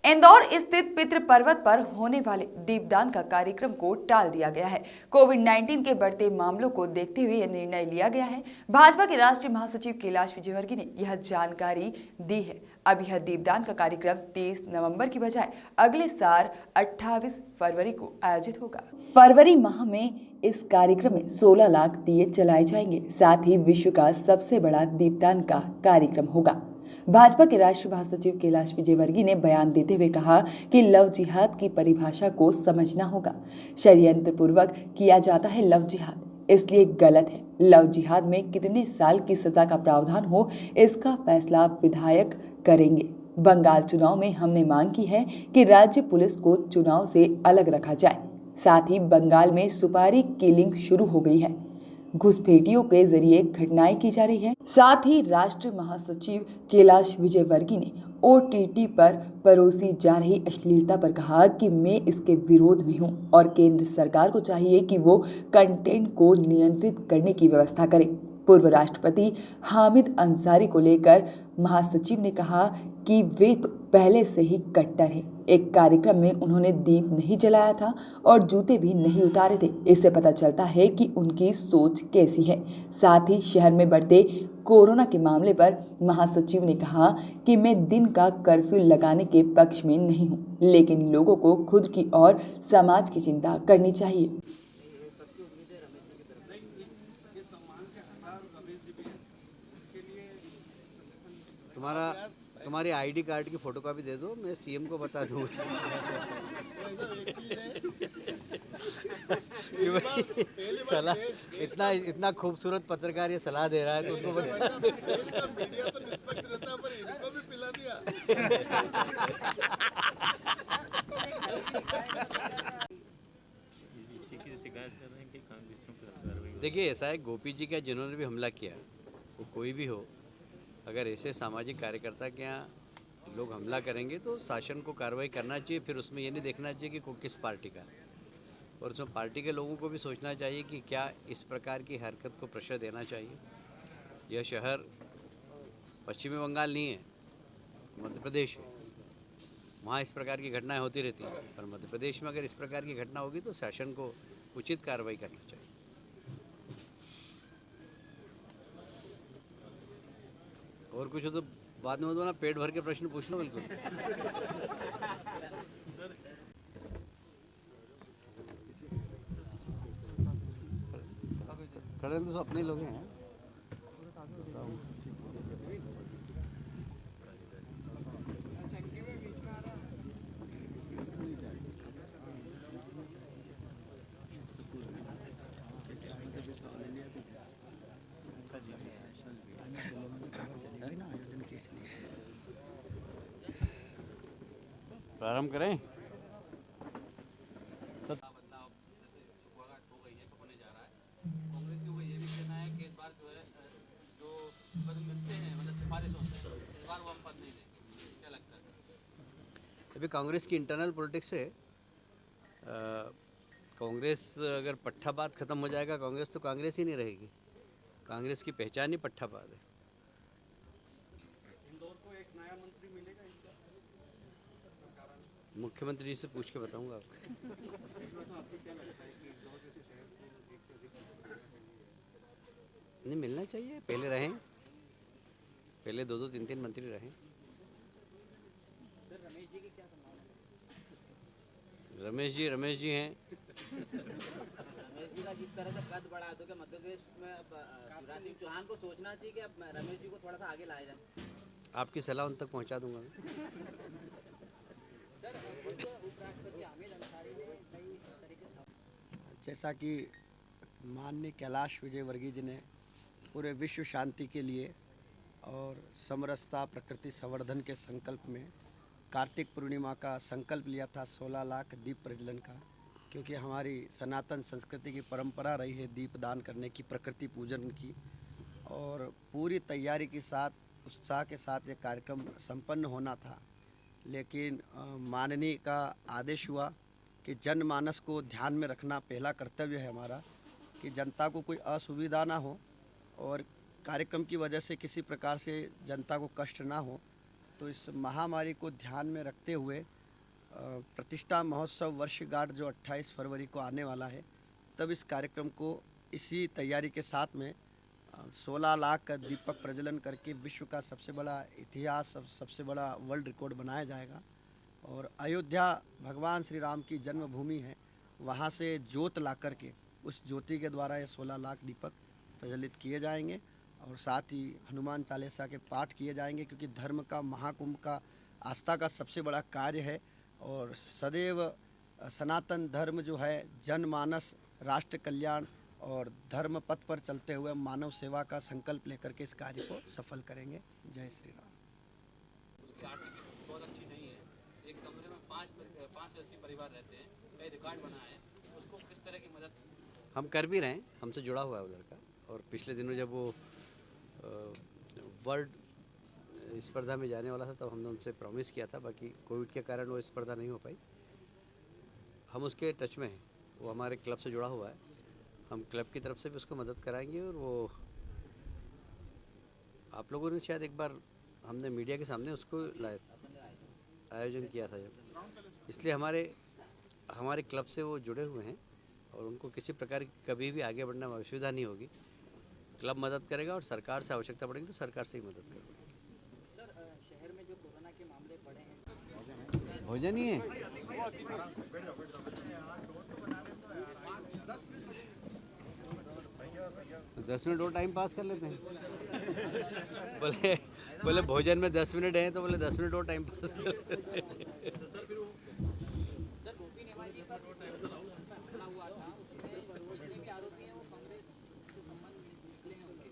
इंदौर स्थित पितृ पर्वत पर होने वाले दीपदान का कार्यक्रम को टाल दिया गया है। कोविड-19 के बढ़ते मामलों को देखते हुए यह निर्णय लिया गया है। भाजपा के राष्ट्रीय महासचिव कैलाश विजयवर्गीय ने यह जानकारी दी है। अब यह दीपदान का कार्यक्रम 30 नवंबर की बजाय अगले साल 28 फरवरी को आयोजित होगा। फरवरी माह में इस कार्यक्रम में 16 लाख दिए जलाए जाएंगे। साथ ही विश्व का सबसे बड़ा दीपदान का कार्यक्रम होगा। भाजपा के राष्ट्रीय महासचिव कैलाश विजयवर्गीय ने बयान देते हुए कहा कि लव जिहाद की परिभाषा को समझना होगा। षड्यंत्र पूर्वक किया जाता है लव जिहाद, इसलिए गलत है। लव जिहाद में कितने साल की सजा का प्रावधान हो, इसका फैसला विधायक करेंगे। बंगाल चुनाव में हमने मांग की है कि राज्य पुलिस को चुनाव से अलग रखा जाए। साथ ही बंगाल में सुपारी किलिंग शुरू हो गई है, घुसपैठियों के जरिए घटनाएं की जा रही है। साथ ही राष्ट्रीय महासचिव कैलाश विजयवर्गीय ने OTT पर परोसी जा रही अश्लीलता पर कहा कि मैं इसके विरोध में हूं और केंद्र सरकार को चाहिए कि वो कंटेंट को नियंत्रित करने की व्यवस्था करे। पूर्व राष्ट्रपति हामिद अंसारी को लेकर महासचिव ने कहा कि वे तो पहले से ही कट्टर हैं। एक कार्यक्रम में उन्होंने दीप नहीं जलाया था और जूते भी नहीं उतारे थे। इससे पता चलता है कि उनकी सोच कैसी है। साथ ही शहर में बढ़ते कोरोना के मामले पर महासचिव ने कहा कि मैं दिन का कर्फ्यू लगाने के पक्ष में नहीं हूं, लेकिन लोगों को खुद की और समाज की चिंता करनी चाहिए। तुम्हारी आईडी कार्ड की फोटोकॉपी दे दो, मैं सीएम को बता दूंगा। कि भाई सलाह इतना खूबसूरत पत्रकार ये सलाह दे रहा है तो उनको बता। देश का मीडिया तो निष्पक्ष रहता है, पर इनको भी पिला दिया। देखिए, ऐसा है गोपी जी का जिन्होंने भी हमला किया, वो कोई भी हो, अगर ऐसे सामाजिक कार्यकर्ता के यहाँ लोग हमला करेंगे तो शासन को कार्रवाई करना चाहिए। फिर उसमें ये नहीं देखना चाहिए कि किस पार्टी का है, और उसमें पार्टी के लोगों को भी सोचना चाहिए कि क्या इस प्रकार की हरकत को प्रेशर देना चाहिए। यह शहर पश्चिमी बंगाल नहीं है, मध्य प्रदेश है। वहाँ इस प्रकार की घटनाएं होती रहती हैं, पर मध्य प्रदेश में अगर इस प्रकार की घटना होगी तो शासन को उचित कार्रवाई करनी चाहिए। और कुछ हो तो बाद में ना पेट भर के प्रश्न पूछ लो। बिल्कुल खड़े तो अपने लोग हैं। प्रारंभ करें। अभी कांग्रेस की इंटरनल पॉलिटिक्स है। कांग्रेस अगर पट्टाबाज खत्म हो जाएगा, कांग्रेस तो कांग्रेस ही नहीं रहेगी। कांग्रेस की पहचान ही पट्टाबाज है। इंदौर को एक नया मंत्री मिलेगा इसका? मुख्यमंत्री जी से पूछ के बताऊंगा आपको। नहीं, मिलना चाहिए। पहले रहें, पहले 2-2, 3-3 मंत्री रहें। रमेश जी हैं। रमेश जी का जिस तरह से कद बढ़ा दो कि मध्य प्रदेश में शिवराज सिंह चौहान को सोचना चाहिए कि अब रमेश जी को थोड़ा सा आगे लाया जाए। आपकी सलाह उन तक पहुंचा दूंगा मैं। जैसा कि माननीय कैलाश विजयवर्गीय जी ने पूरे विश्व शांति के लिए और समरसता प्रकृति संवर्धन के संकल्प में कार्तिक पूर्णिमा का संकल्प लिया था 16 लाख दीप प्रज्वलन का, क्योंकि हमारी सनातन संस्कृति की परंपरा रही है दीप दान करने की, प्रकृति पूजन की, और पूरी तैयारी के साथ उत्साह के साथ ये कार्यक्रम संपन्न होना था। लेकिन माननीय का आदेश हुआ कि जनमानस को ध्यान में रखना पहला कर्तव्य है हमारा, कि जनता को कोई असुविधा ना हो और कार्यक्रम की वजह से किसी प्रकार से जनता को कष्ट ना हो। तो इस महामारी को ध्यान में रखते हुए प्रतिष्ठा महोत्सव वर्षगांठ जो 28 फरवरी को आने वाला है, तब इस कार्यक्रम को इसी तैयारी के साथ में 16 लाख का दीपक प्रज्वलन करके विश्व का सबसे बड़ा इतिहास, सबसे बड़ा वर्ल्ड रिकॉर्ड बनाया जाएगा। और अयोध्या भगवान श्री राम की जन्मभूमि है, वहाँ से ज्योत ला करके उस ज्योति के द्वारा ये 16 लाख दीपक प्रज्वलित किए जाएंगे। और साथ ही हनुमान चालीसा के पाठ किए जाएंगे, क्योंकि धर्म का महाकुंभ का आस्था का सबसे बड़ा कार्य है। और सदैव सनातन धर्म जो है जनमानस, राष्ट्र कल्याण और धर्म पथ पर चलते हुए मानव सेवा का संकल्प लेकर के इस कार्य को सफल करेंगे। जय श्री राम। उसकी आर्थिक स्थिति बहुत अच्छी नहीं है। एक कमरे में पाँच व्यक्ति परिवार रहते हैं, कई रिकॉर्ड बना है, उसको किस तरह की मदद? हम कर भी रहे हैं, हमसे जुड़ा हुआ है वो लड़का। और पिछले दिनों जब वो वर्ल्ड स्पर्धा में जाने वाला था, तब हमने उनसे प्रॉमिस किया था, बाकी कोविड के कारण वो स्पर्धा नहीं हो पाई। हम उसके टच में हैं, वो हमारे क्लब से जुड़ा हुआ है। हम क्लब की तरफ से भी उसको मदद कराएंगे। और वो आप लोगों ने शायद एक बार हमने मीडिया के सामने उसको आयोजन किया था जब, इसलिए हमारे क्लब से वो जुड़े हुए हैं और उनको किसी प्रकार की कभी भी आगे बढ़ने में असुविधा नहीं होगी। क्लब मदद करेगा और सरकार से आवश्यकता पड़ेगी तो सरकार से ही मदद करेगी। सर, शहर में जो कोरोना के मामले बढ़े हैं, भोजन ही है। तो 10 मिनट और टाइम पास कर लेते हैं। बोले भोजन में 10 मिनट है, तो बोले 10 मिनट और टाइम पास कर लेते हैं। सर गोपी नेवाजी पर हमला हुआ था, उसमें जितने भी आरोपी हैं वो कांग्रेस से संबंध निकले हैं उनके।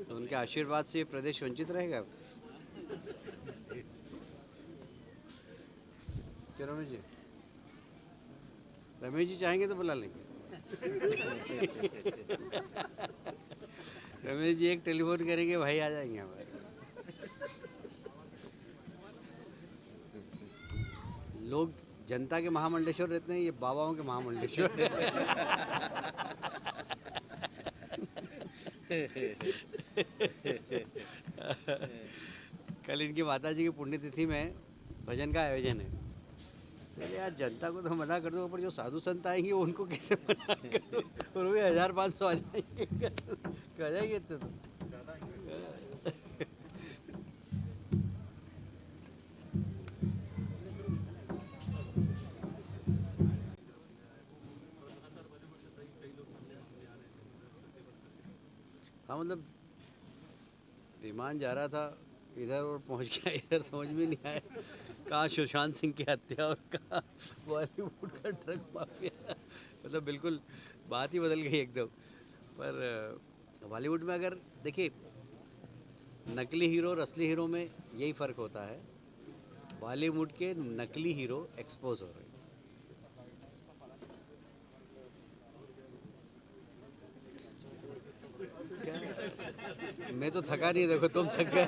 तो उनके आशीर्वाद से ये प्रदेश वंचित रहेगा। क्या रमेश जी चाहेंगे तो बुला लेंगे। रमेश जी एक टेलीफोन करेंगे, भाई आ जाएंगे हमारे। लोग जनता के महामंडलेश्वर रहते हैं, ये बाबाओं के महामंडलेश्वर। कल इनकी माता जी की पुण्यतिथि में भजन का आयोजन है। पहले यार जनता को तो मना कर दो, पर जो साधु संत आएंगे उनको कैसे मना करो? और वो 1500 आ जाएंगे, आ जाएंगे इतने तो। हाँ, मतलब विमान जा रहा था इधर और पहुंच गया इधर, समझ में नहीं आया कहाँ सुशांत सिंह की हत्या और कहाँ बॉलीवुड का ड्रग माफिया। मतलब बिल्कुल बात ही बदल गई एकदम। पर बॉलीवुड में अगर देखिए, नकली हीरो और असली हीरो में यही फ़र्क होता है। बॉलीवुड के नकली हीरो एक्सपोज हो रहे हैं। क्या? मैं तो थका नहीं, देखो तुम थक गए।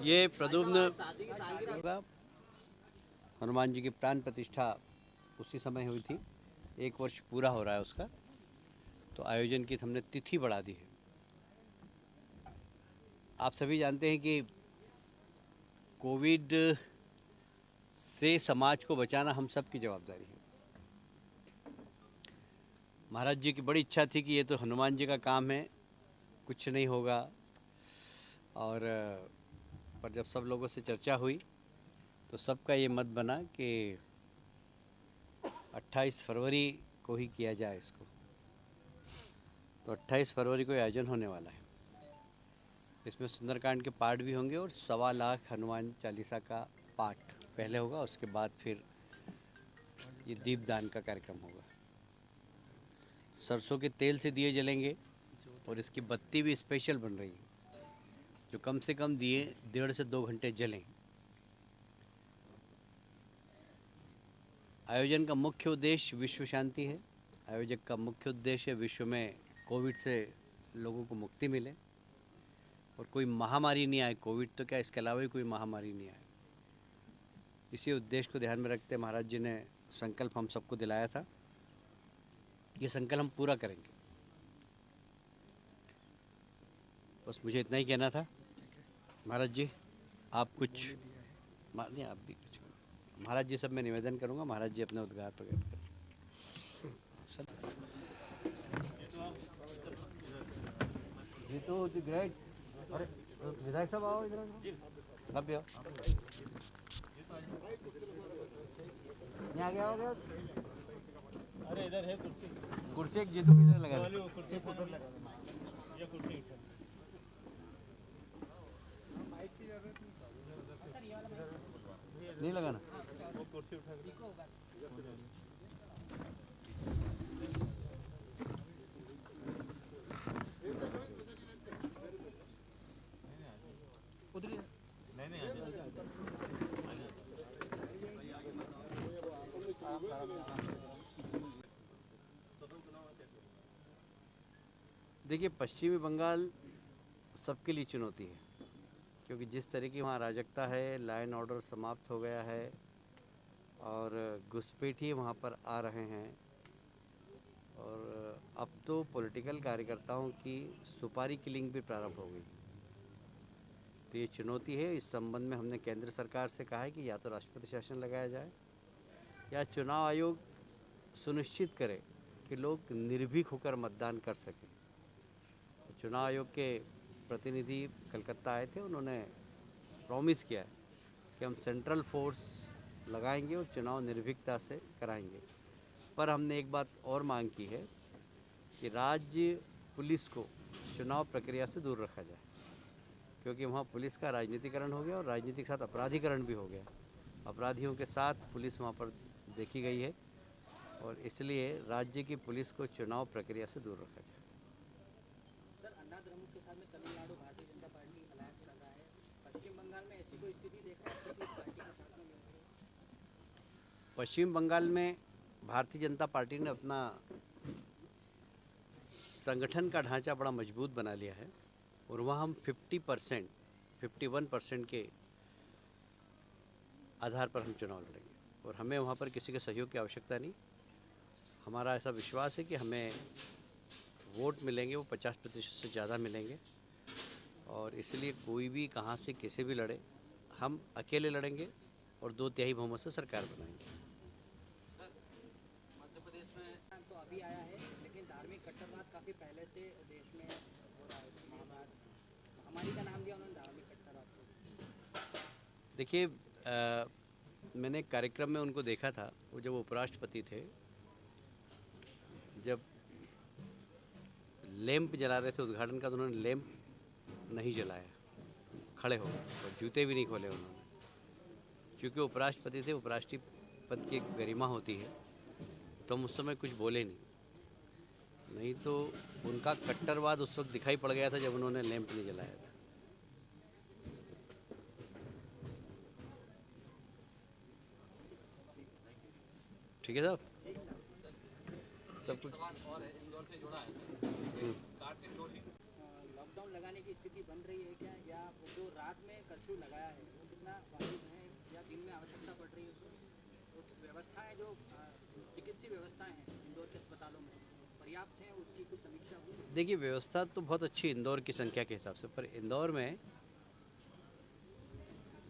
ये प्रद्युम्न हनुमान जी की प्राण प्रतिष्ठा उसी समय हुई थी, 1 वर्ष पूरा हो रहा है उसका। तो आयोजन की हमने तिथि बढ़ा दी है। आप सभी जानते हैं कि कोविड से समाज को बचाना हम सब की जवाबदारी है। महाराज जी की बड़ी इच्छा थी कि ये तो हनुमान जी का काम है, कुछ नहीं होगा। और पर जब सब लोगों से चर्चा हुई तो सबका ये मत बना कि 28 फरवरी को ही किया जाए इसको। तो 28 फरवरी को आयोजन होने वाला है। इसमें सुंदरकांड के पाठ भी होंगे और 1.25 लाख हनुमान चालीसा का पाठ पहले होगा, उसके बाद फिर ये दीपदान का कार्यक्रम होगा। सरसों के तेल से दिए जलेंगे और इसकी बत्ती भी स्पेशल बन रही है, जो कम से कम दिए 1.5 से 2 घंटे जलें। आयोजन का मुख्य उद्देश्य विश्व शांति है। आयोजक का मुख्य उद्देश्य विश्व में कोविड से लोगों को मुक्ति मिले और कोई महामारी नहीं आए। कोविड तो क्या, इसके अलावा भी कोई महामारी नहीं आए। इसी उद्देश्य को ध्यान में रखते महाराज जी ने संकल्प हम सबको दिलाया था। ये संकल्प हम पूरा करेंगे। बस मुझे इतना ही कहना था। महाराज जी आप कुछ नहीं, आप भी कुछ महाराज जी सब मैं निवेदन करूँगा, महाराज जी अपने उद्गार प्रकट करें। जी तो ग्रेट। अरे विधायक साहब आओ इधर, अब भी आओ, यहाँ आगे आओ, अरे इधर है कुर्सी, कुर्सी एक जीतू की लगा वाली वो कुर्सी उधर लगा, ये कुर्सी उठा। नहीं लगाना। वो कुर्सी उठा के उधर ही है। नहीं आ जाओ। देखिए पश्चिमी बंगाल सबके लिए चुनौती है, क्योंकि जिस तरह की वहाँ अराजकता है, लाइन ऑर्डर समाप्त हो गया है और घुसपैठिए वहाँ पर आ रहे हैं, और अब तो पॉलिटिकल कार्यकर्ताओं की सुपारी किलिंग भी प्रारंभ हो गई। तो ये चुनौती है। इस संबंध में हमने केंद्र सरकार से कहा है कि या तो राष्ट्रपति शासन लगाया जाए या चुनाव आयोग सुनिश्चित करे कि लोग निर्भीक होकर मतदान कर सकें। चुनाव आयोग के प्रतिनिधि कलकत्ता आए थे, उन्होंने प्रॉमिस किया है कि हम सेंट्रल फोर्स लगाएंगे और चुनाव निर्भीकता से कराएंगे। पर हमने एक बात और मांग की है कि राज्य पुलिस को चुनाव प्रक्रिया से दूर रखा जाए, क्योंकि वहाँ पुलिस का राजनीतिकरण हो गया और राजनीति के साथ अपराधीकरण भी हो गया। अपराधियों के साथ पुलिस वहाँ पर देखी गई है और इसलिए राज्य की पुलिस को चुनाव प्रक्रिया से दूर रखा जाए। सर अन्ना द्रमुक के साथ में तमिलनाडु भारतीय जनता पार्टी अलायंस कर रहा है, पश्चिम बंगाल में ऐसी कोई स्थिति देख रहा है किसी पार्टी के साथ में मिलकर? पश्चिम बंगाल में भारतीय जनता पार्टी ने अपना संगठन का ढांचा बड़ा मजबूत बना लिया है और वहाँ हम 50%, 51% के आधार पर हम चुनाव लड़ेंगे और हमें वहाँ पर किसी के सहयोग की आवश्यकता नहीं। हमारा ऐसा विश्वास है कि हमें वोट मिलेंगे वो 50% से ज़्यादा मिलेंगे और इसलिए कोई भी कहाँ से कैसे भी लड़े, हम अकेले लड़ेंगे और 2/3 बहुमत से सरकार बनाएंगे। मध्य प्रदेश में तो अभी आया है, लेकिन धार्मिक कट्टरवाद काफ़ी पहले से देश में हो रहा है। महाभारत महामारी का नाम दिया उन्होंने धार्मिक कट्टरवाद को। देखिए मैंने एक कार्यक्रम में उनको देखा था, वो जब उपराष्ट्रपति थे, जब लैंप जला रहे थे उद्घाटन का, तो उन्होंने लैंप नहीं जलाया, खड़े हो गए और जूते भी नहीं खोले उन्होंने। क्योंकि उपराष्ट्रपति थे, उपराष्ट्रपति पद की एक गरिमा होती है, तो हम उस समय कुछ बोले नहीं तो उनका कट्टरवाद उस वक्त दिखाई पड़ गया था जब उन्होंने लैंप नहीं जलाया था। ठीक है साहब, सब कुछ और इंदौर से जुड़ा है, काट के चोरी। लॉकडाउन लगाने की स्थिति बन रही है क्या, या जो रात में कर्फ्यू लगाया है वो कितना वाजिब है, या दिन में आवश्यकता पड़ रही है उसको? तो व्यवस्थाएं जो चिकित्सीय व्यवस्थाएं हैं इंदौर के अस्पतालों में पर्याप्त हैं, उसकी कुछ समीक्षा हुई? देखिए व्यवस्था तो बहुत अच्छी इंदौर की संख्या के हिसाब से, पर इंदौर में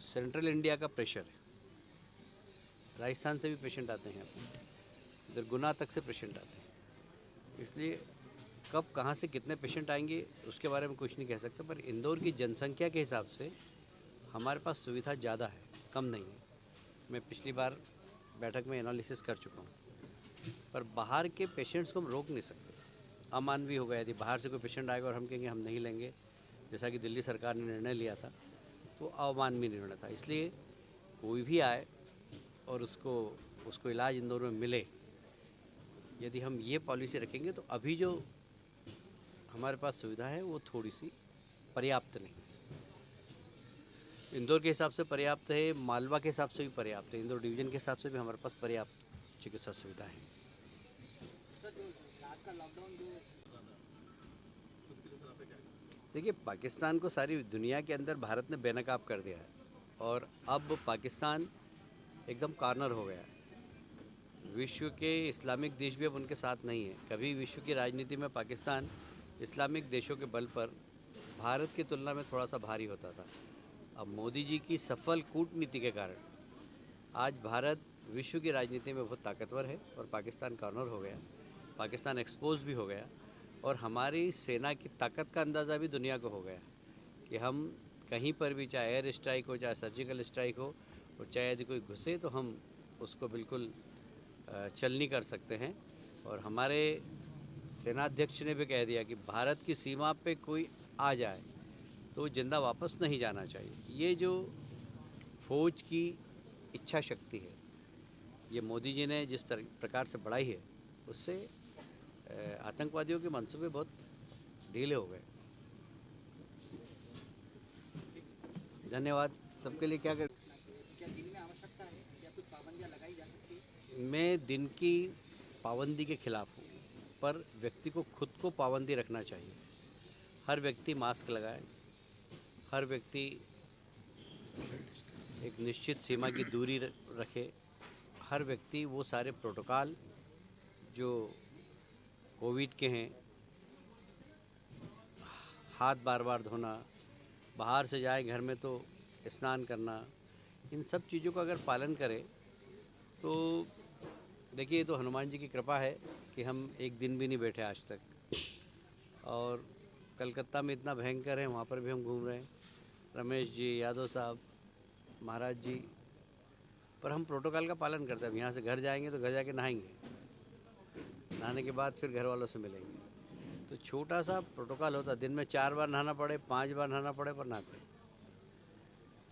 सेंट्रल इंडिया का प्रेशर है। राजस्थान से भी पेशेंट आते हैं, इधर गुना तक से पेशेंट आते हैं, इसलिए कब कहाँ से कितने पेशेंट आएंगे उसके बारे में कुछ नहीं कह सकते। पर इंदौर की जनसंख्या के हिसाब से हमारे पास सुविधा ज़्यादा है, कम नहीं है। मैं पिछली बार बैठक में एनालिसिस कर चुका हूँ। पर बाहर के पेशेंट्स को हम रोक नहीं सकते, अमानवीय होगा यदि बाहर से कोई पेशेंट आएगा और हम कहेंगे हम नहीं लेंगे, जैसा कि दिल्ली सरकार ने निर्णय लिया था, तो अमानवीय निर्णय था। इसलिए कोई भी आए और उसको इलाज इंदौर में मिले, यदि हम ये पॉलिसी रखेंगे तो अभी जो हमारे पास सुविधा है वो थोड़ी सी पर्याप्त नहीं। इंदौर के हिसाब से पर्याप्त है, मालवा के हिसाब से भी पर्याप्त है, इंदौर डिवीज़न के हिसाब से भी हमारे पास पर्याप्त चिकित्सा सुविधा है। सर जो रात का लॉकडाउन जो देखिए पाकिस्तान को सारी दुनिया के अंदर भारत ने बेनकाब कर दिया है और अब पाकिस्तान एकदम कॉर्नर हो गया है। विश्व के इस्लामिक देश भी अब उनके साथ नहीं है। कभी विश्व की राजनीति में पाकिस्तान इस्लामिक देशों के बल पर भारत की तुलना में थोड़ा सा भारी होता था। अब मोदी जी की सफल कूटनीति के कारण आज भारत विश्व की राजनीति में बहुत ताकतवर है और पाकिस्तान कॉर्नर हो गया, पाकिस्तान एक्सपोज भी हो गया और हमारी सेना की ताकत का अंदाज़ा भी दुनिया को हो गया कि हम कहीं पर भी, चाहे एयर स्ट्राइक हो, चाहे सर्जिकल स्ट्राइक हो, और चाहे यदि कोई घुसे तो हम उसको बिल्कुल चलनी कर सकते हैं। और हमारे सेनाध्यक्ष ने भी कह दिया कि भारत की सीमा पे कोई आ जाए तो जिंदा वापस नहीं जाना चाहिए। ये जो फौज की इच्छा शक्ति है, ये मोदी जी ने जिस प्रकार से बढ़ाई है, उससे आतंकवादियों के मंसूबे बहुत ढीले हो गए। धन्यवाद सबके लिए। क्या दिन में आवश्यकता है या कुछ पाबंदियां लगाई जा सकती है? मैं दिन की पाबंदी के खिलाफ हूँ, पर व्यक्ति को खुद को पाबंदी रखना चाहिए। हर व्यक्ति मास्क लगाए, हर व्यक्ति एक निश्चित सीमा की दूरी रखे, हर व्यक्ति वो सारे प्रोटोकॉल जो कोविड के हैं, हाथ बार बार धोना, बाहर से जाए घर में तो स्नान करना, इन सब चीज़ों का अगर पालन करें तो देखिए, ये तो हनुमान जी की कृपा है कि हम एक दिन भी नहीं बैठे आज तक। और कलकत्ता में इतना भयंकर है, वहाँ पर भी हम घूम रहे हैं, रमेश जी, यादव साहब, महाराज जी, पर हम प्रोटोकॉल का पालन करते हैं। अब यहाँ से घर जाएंगे तो घर जाके नहाएंगे, नहाने के बाद फिर घर वालों से मिलेंगे, तो छोटा सा प्रोटोकॉल होता है। दिन में 4 बार नहाना पड़े, 5 बार नहाना पड़े, पर नहाते हैं।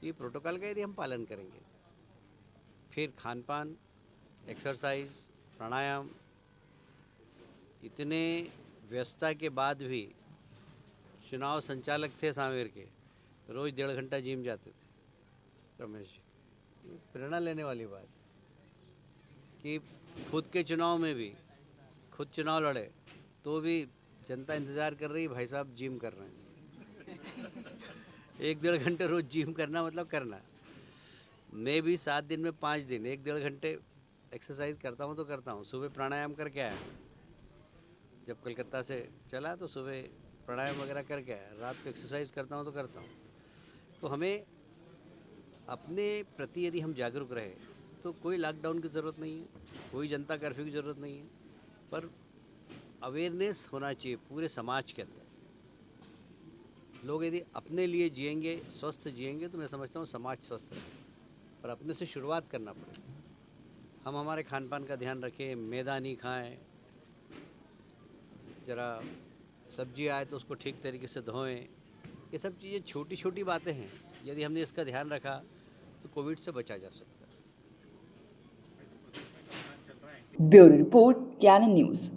ये प्रोटोकॉल का यदि हम पालन करेंगे, फिर खान पान, एक्सरसाइज, प्राणायाम, इतने व्यस्तता के बाद भी चुनाव संचालक थे सांवेर के, रोज़ 1.5 घंटा जिम जाते थे रमेश जी। प्रेरणा लेने वाली बात कि खुद के चुनाव में भी खुद चुनाव लड़े तो भी जनता इंतज़ार कर रही है, भाई साहब जिम कर रहे हैं। 1-1.5 घंटे रोज़ जिम करना मतलब करना। मैं भी 7 दिन में 5 दिन 1-1.5 घंटे एक्सरसाइज करता हूँ तो करता हूँ। सुबह प्राणायाम करके आया, जब कलकत्ता से चला तो सुबह प्राणायाम वगैरह करके आया, रात को एक्सरसाइज करता हूँ तो करता हूँ। तो हमें अपने प्रति यदि हम जागरूक रहे तो कोई लॉकडाउन की ज़रूरत नहीं है, कोई जनता कर्फ्यू की ज़रूरत नहीं है, पर अवेयरनेस होना चाहिए पूरे समाज के अंदर। लोग यदि अपने लिए जिएंगे, स्वस्थ जिएंगे, तो मैं समझता हूँ समाज स्वस्थ है। पर अपने से शुरुआत करना पड़ेगा। हम हमारे खान पान का ध्यान रखें, मैदा नहीं खाएं, ज़रा सब्जी आए तो उसको ठीक तरीके से धोएं। ये सब चीज़ें छोटी छोटी बातें हैं, यदि हमने इसका ध्यान रखा तो कोविड से बचा जा सकता है। ब्यूरो रिपोर्ट, कैनन न्यूज़।